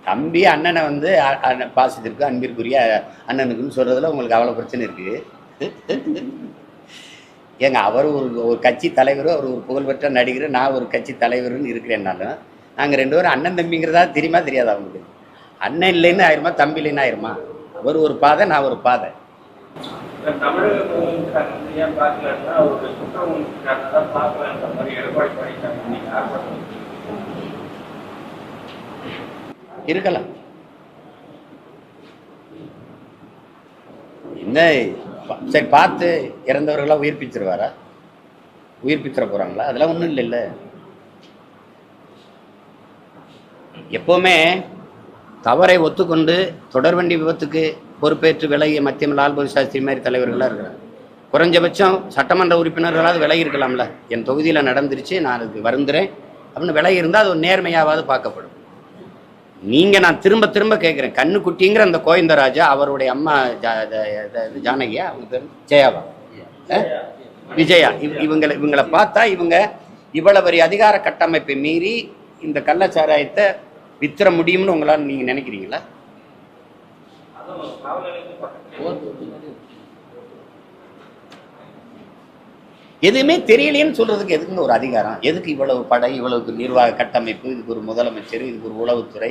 தம்பி அண்ணனை வந்து பாசத்திற்கு அன்பிற்குரிய அண்ணனுக்குன்னு சொல்றதுல உங்களுக்கு அவ்வளோ பிரச்சனை இருக்கு. ஏங்க அவர் ஒரு கட்சி தலைவர், அவர் ஒரு புகழ்பெற்ற நடிகர், நான் ஒரு கட்சி தலைவர்னு இருக்கிறேன்னாலும் நாங்கள் 2 பேரும் அண்ணன் தம்பிங்கிறதா தெரியுமா தெரியாது அவங்களுக்கு? அண்ணன் இல்லைன்னு ஆயிருமா, தம்பி இல்லைன்னு ஆயிருமா? அவர் ஒரு பாதை, நான் ஒரு பாதை. இருக்கலாம். என்ன சரி, பார்த்து இறந்தவர்களாக உயிர்ப்பிச்சிருவாரா? உயிர்ப்பிச்சிட போறாங்களா? அதெல்லாம் ஒன்றும் இல்லைல்ல. எப்பவுமே தவறை ஒத்துக்கொண்டு தொடர்வண்டி விபத்துக்கு பொறுப்பேற்று விலகிய மத்திய லால்பகதூர் சாஸ்திரி மாதிரி தலைவர்களாக இருக்கிறாங்க. குறைஞ்சபட்சம் சட்டமன்ற உறுப்பினர்களாவது விலகி இருக்கலாம்ல. என் தொகுதியில் நடந்துருச்சு, நான் அதுக்கு வருந்துறேன் அப்படின்னு விலகி இருந்தால் அது ஒரு நேர்மையாவது பார்க்கப்படும். நீங்கள் நான் திரும்ப திரும்ப கேட்குறேன், கண்ணுக்குட்டிங்கிற அந்த கோவிந்தராஜா அவருடைய அம்மா ஜானகியா, அவங்க பேர் ஜெயாவா, விஜயா, இவங்களை பார்த்தா இவங்க இவ்வளவு பெரிய அதிகார கட்டமைப்பை மீறி இந்த கள்ளச்சாராயத்தை வித்திர முடியும்னு உங்களால் நீங்க நினைக்கிறீங்களா? எதுவுமே தெரியலையேன்னு சொல்றதுக்கு எதுக்குங்க ஒரு அதிகாரம்? எதுக்கு இவ்வளவு படை, இவ்வளவு நிர்வாக கட்டமைப்பு, இதுக்கு ஒரு முதலமைச்சர், இதுக்கு ஒரு உளவுத்துறை,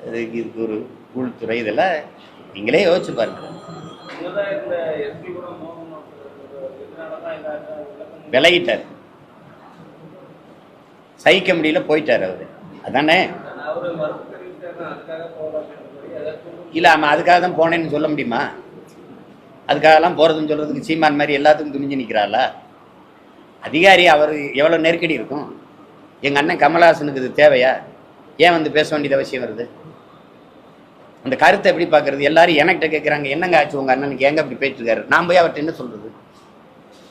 இதுக்கு ஒரு உள்துறை, இதெல்லாம் நீங்களே யோசிச்சு பாருங்க. விலகிட்டார், சகிக்க முடியல, போயிட்டார் அவரு. அதானே? இல்ல, ஆமா, அதுக்காக தான் போனேன்னு சொல்ல முடியுமா? அதுக்காகலாம் போறதுன்னு சொல்றதுக்கு சீமான் மாதிரி எல்லாத்துக்கும் துணிஞ்சு நிற்கிறாளா? அதிகாரி அவர் எவ்வளோ நெருக்கடி இருக்கும். எங்கள் அண்ணன் கமலஹாசனுக்கு இது தேவையா? ஏன் வந்து பேச வேண்டியது அவசியம் வருது? அந்த கருத்தை எப்படி பார்க்கறது? எல்லாரும் என்கிட்ட கேட்குறாங்க, என்னங்க ஆச்சு உங்கள் அண்ணனுக்கு, எங்க அப்படி பேசிருக்காரு? நான் போய் அவர்கிட்ட என்ன சொல்றது?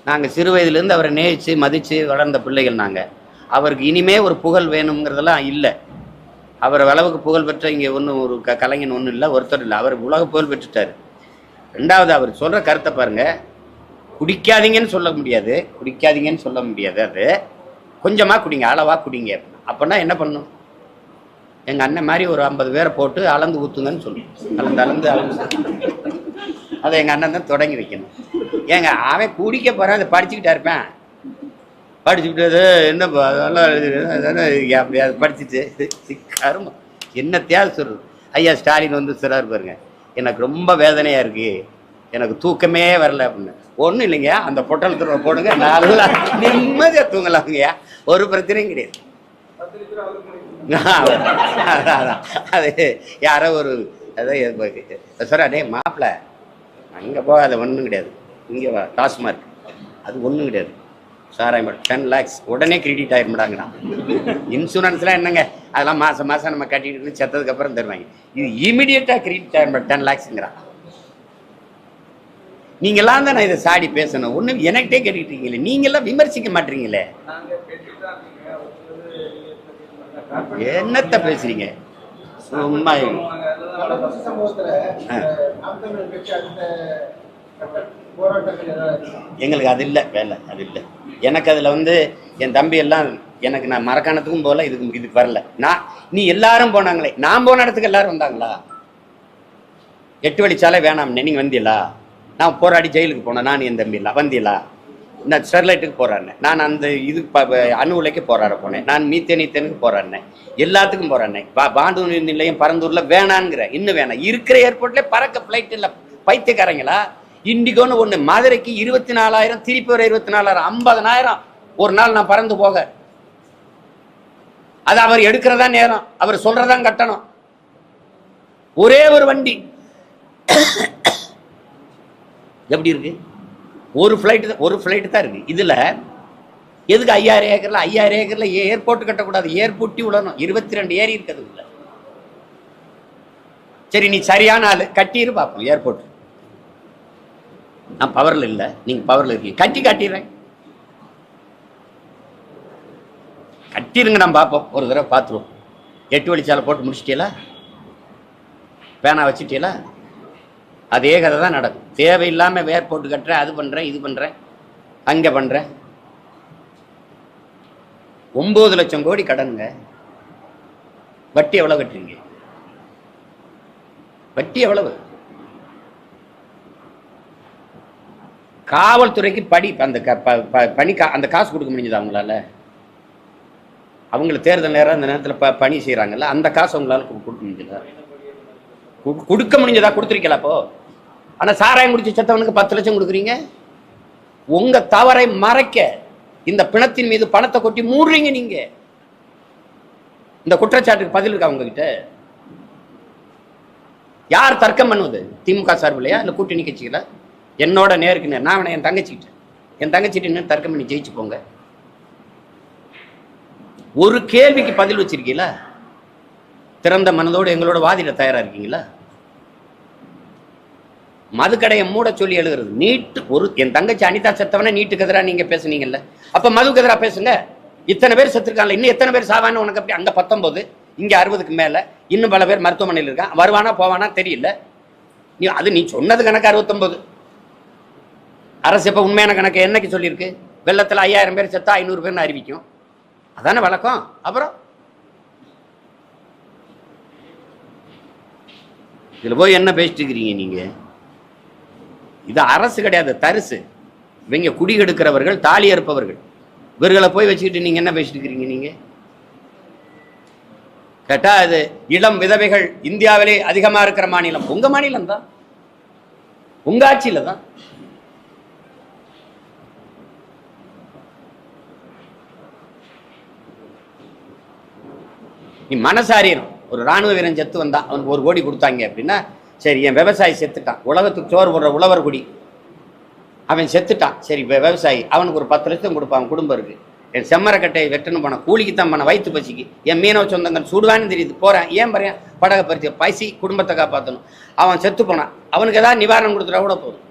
நாங்கள் சிறு வயதுலேருந்து அவரை நேசித்து மதித்து வளர்ந்த பிள்ளைகள். நாங்கள் அவருக்கு இனிமே ஒரு புகழ் வேணுங்கிறதெல்லாம் இல்லை. அவர் அளவுக்கு புகழ் பெற்ற இங்கே ஒன்றும் ஒரு கலைஞன் ஒன்றும் இல்லை, ஒருத்தர் இல்லை. அவர் உலக புகழ் பெற்றுட்டார். ரெண்டாவது, அவர் சொல்கிற கருத்தை பாருங்க, குடிக்காதீங்கன்னு சொல்ல முடியாது, குடிக்காதீங்கன்னு சொல்ல முடியாது. அது கொஞ்சமாக குடிங்க, அளவாக குடிங்க. அப்படின்னா என்ன பண்ணும்? எங்கள் அண்ணன் மாதிரி ஒரு 50 பேரை போட்டு அளந்து ஊற்றுங்கன்னு சொல்லுவோம். அளந்து அதை எங்கள் அண்ணன் தான் தொடங்கி வைக்கணும். ஏங்க, அவன் குடிக்க போகிறான், அதை படிச்சுக்கிட்டா இருப்பேன். படிச்சுக்கிட்டது என்ன அப்படி அதை படிச்சுட்டு கரும என்னத்தையாவது சொல்றது. ஐயா ஸ்டாலின் வந்து சிறார் பாருங்க, எனக்கு ரொம்ப வேதனையாக இருக்குது, எனக்கு தூக்கமே வரல அப்படின்னு. ஒன்றும் இல்லைங்க, அந்த பொட்டலத்துல போடுங்க, நல்லா நிம்மதியாக தூங்கலாங்கய்யா, ஒரு பிரச்சனையும் கிடையாது. அது யாரோ ஒரு சார், அதே மாப்பிள்ள அங்கே போகாத, ஒன்றும் கிடையாது, இங்கே வா டாஸ்மார்க், அது ஒன்றும் கிடையாது. சாராயம் 10 lakhs உடனே கிரெடிட் ஆகிருமாடாங்கண்ணா. இன்சூரன்ஸ்லாம் என்னங்க, அதெல்லாம் மாதம் மாதம் நம்ம கட்டிட்டு செத்ததுக்கப்புறம் தருவாங்க. இது இமீடியட்டாக கிரெடிட் ஆகிருமா 10 lakhsங்கிறான். நீங்களாம் தான் நான் இதை சாடி பேசணும். ஒன்றும் எனக்கிட்டே கேட்டுக்கிட்டு இருக்கீங்களே, நீங்களாம் விமர்சிக்க மாட்டீங்களே, என்னத்த பேசுறீங்க சும்மா? எங்களுக்கு அது இல்லை வேலை, அது இல்லை எனக்கு. அதில் வந்து என் தம்பி எல்லாம் எனக்கு, நான் மரக்காணத்துக்கும் போகல, இதுக்கு வரல. நீ எல்லாரும் போனாங்களே, நான் போன இடத்துக்கு எல்லாரும் வந்தாங்களா? 8 வழிச்சாலை வேணாம்னே, நீங்கள் வந்தீங்களா? நான் போராடி ஜெயிலுக்கு போனேன், நான் என் தம்பி இல்லை. வந்தீங்களா? நான் ஸ்டெர்லைட்டுக்கு போராடினேன், நான் அந்த இது அணு உலைக்கு போராட போனேன், நான் மீத்தேனுக்கு போராடினேன், எல்லாத்துக்கும் போராடினேன். பாண்டு நிலையம் பரந்தூரில் வேணான்ங்கிற, இன்னும் வேணாம். இருக்கிற ஏர்போர்ட்லேயே பறக்க ஃப்ளைட் இல்லை. பைத்தியக்காரங்களா? இண்டிகோன்னு ஒன்று மதுரைக்கு 24,000, திருப்பி ஒரு 24,000, 50,000 ஒரு நாள் நான் பறந்து போக. அது அவர் எடுக்கிறதா நேரம், அவர் சொல்றதான் கட்டணம். ஒரே ஒரு வண்டி எப்படி இருக்கு? ஒரு ஃப்ளைட் தான் இருக்கு. இதுல எதுக்கு 5000 ஏக்கர்ல 5000 ஏக்கர்ல ஏர்போர்ட் கட்டக்கூடாது? ஏர்போர்ட்டி விடணும். 22 ஏரி இருக்குது உள்ள. சரி, நீ சரியான ஆளு, கட்டிரு பார்ப்போம் ஏர்போர்ட். நான் பவர்ல இல்லை, நீங்க பவர்ல இருக்கீங்க, கட்டி காட்டிடுறேன். கட்டிருங்க, நான் பார்ப்போம், ஒரு தடவை பார்த்துருவோம். 8 வழிச்சாலை போட்டு முடிச்சிட்டீங்களா? பேனா வச்சுட்டீங்களா? அதே கதை தான் நடக்கும். தேவையில்லாமல் ஏர்போர்ட் கட்டுறேன், அது பண்ணுறேன், இது பண்ணுறேன், அங்கே பண்ணுறேன். 9 லட்சம் கோடி கடனுங்க. வட்டி எவ்வளோ கட்டுறீங்க? வட்டி எவ்வளவு? காவல்துறைக்கு படி அந்த பணி அந்த காசு கொடுக்க முடிஞ்சது அவங்களால? அவங்களுக்கு தேர்தல் நேரம் அந்த நேரத்தில் பணி செய்யறாங்கல்ல, அந்த காசு அவங்களால கொடுக்க முடிஞ்சதா? கொடுக்க முடிஞ்சதா? கொடுத்துருக்கல அப்போ. ஆனா சாராயம் குடிச்சு செத்தவனுக்கு 10 லட்சம் கொடுக்குறீங்க. உங்க தவறை மறைக்க இந்த பிணத்தின் மீது பணத்தை கொட்டி மூடுறீங்க நீங்க. இந்த குற்றச்சாட்டுக்கு பதில் இருக்கா உங்ககிட்ட? யார் தர்க்கம் பண்ணுவது? திமுக சார்பிலையா இல்ல கூட்டணி கட்சிகளா? என்னோட நேருக்கு நேர். நான் என் தங்கச்சிட்டு தர்க்கம் பண்ணி ஜெயிச்சு போங்க. ஒரு கேள்விக்கு பதில் வச்சிருக்கீங்களா? திறந்த மனதோடு எங்களோட வாதிட தயாரா இருக்கீங்களா? மதுக்கடையை மூட சொல்லி எழுதுறது. நீட் ஒரு என் தங்கச்சி அனிதா செத்தவன நீட்டுக்கு எதிராக நீங்க பேசுனீங்கல்ல, அப்ப மதுக்கு எதிராக பேசுங்க. இத்தனை பேர் செத்துருக்காங்க, இன்னும் எத்தனை பேர் சாவான்னு உனக்கு அப்படி? அங்க 19, இங்க 60க்கு மேல, இன்னும் பல பேர் மருத்துவமனையில் இருக்கான். வருவானா போவானா தெரியல. நீ சொன்னது கணக்கு 69. அரசு இப்ப உண்மையான கணக்கு என்னைக்கு சொல்லியிருக்கு? வெள்ளத்துல 5000 பேர் செத்தா 500 பேர்னு அறிவிக்கும். அதானே வழக்கம். அப்புறம் இதுல போய் என்ன பேசிட்டு இருக்கிறீங்க நீங்க? இது அரசு கிடையாது, தரிசு. இவங்க குடி கெடுக்கிறவர்கள், தாலி அறுப்பவர்கள். இவர்களை போய் வச்சுக்கிட்டு நீங்க என்ன பேசிட்டு இருக்கிறீங்க? நீங்க கேட்டா அது இளம் விதவைகள் இந்தியாவிலே அதிகமா இருக்கிற மாநிலம் உங்க மாநிலம் தான், உங்க ஆட்சியில தான். நீ மனசாரியம். ஒரு ராணுவ வீரன் செத்து வந்தான், அவனுக்கு 1 கோடி கொடுத்தாங்க அப்படின்னா, சரி என் விவசாயி செத்துட்டான், உலகத்துக்கு சோறு போடுற உழவர் குடி, அவன் செத்துட்டான், சரி விவசாயி அவனுக்கு ஒரு 10 லட்சம் கொடுப்பான், குடும்பம் இருக்கு. என் செம்மரக்கட்டையை வெட்டணும் போன கூலிக்கு தான் பண்ண, வயிற்று பசிக்கு. என் மீனவ சொந்தங்கள் சுடுவான்னு தெரியுது, போறேன். ஏன் பாறேன்? படகை பறிச்சு பசி, குடும்பத்தை காப்பாற்றணும். அவன் செத்து போனான், அவனுக்கு ஏதாவது நிவாரணம் கொடுத்துட்டா கூட போதும்.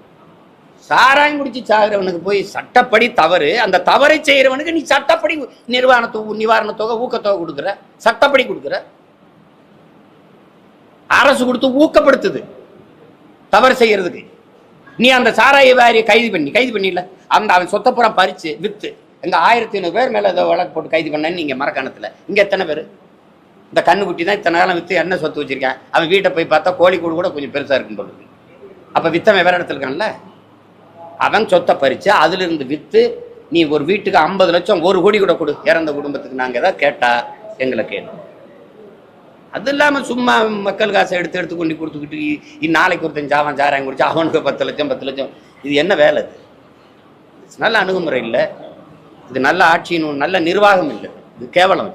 சாராயம் குடிச்சு சாகிறவனுக்கு போய் சட்டப்படி தவறு, அந்த தவறை செய்யறவனுக்கு நீ சட்டப்படி நிவாரண தொகை, ஊக்கத்தொகை கொடுக்குற, சட்டப்படி கொடுக்குற. அரசு கொடுத்து ஊக்கப்படுத்துது தவறு செய்யறதுக்கு. நீ அந்த சாராய வியாபாரியை கைது பண்ணில, அந்த அவன் சொத்தப்புற பறிச்சு வித்து எங்க 1500 பேர் மேல ஏதோ வழக்கு போட்டு கைது பண்ணேன்னு நீங்க மரக்காணத்துல. இங்க எத்தனை பேர்? இந்த கண்ணுக்குட்டி தான் இத்தனை காலம் வித்து என்ன சொத்து வச்சிருக்கேன். அவன் வீட்டை போய் பார்த்தா கோழிக்கூடு கூட கொஞ்சம் பெருசா இருக்குன்னு சொல்லுது. அப்ப வித்தவன் வேற இடத்துல இருக்கான்ல, அவன் சொத்தை பறிச்சு அதுல இருந்து வித்து நீ ஒரு வீட்டுக்கு 50 லட்சம் 1 கோடி கூட கொடு, இறந்த குடும்பத்துக்கு. நாங்க ஏதாவது கேட்டா எங்களை கேட்கும். அது இல்லாம சும்மா மக்கள் காசை எடுத்து கொண்டு கொடுத்துக்கிட்டு நாளைக்கு ஒருத்தன் ஜாவான் சாராயம் குடிச்சு அவனுக்கு 10 லட்சம். இது என்ன வேலை? இது நல்ல அணுகுமுறை இல்லை, இது நல்ல ஆட்சியின் நல்ல நிர்வாகம் இல்லை, இது கேவலம்.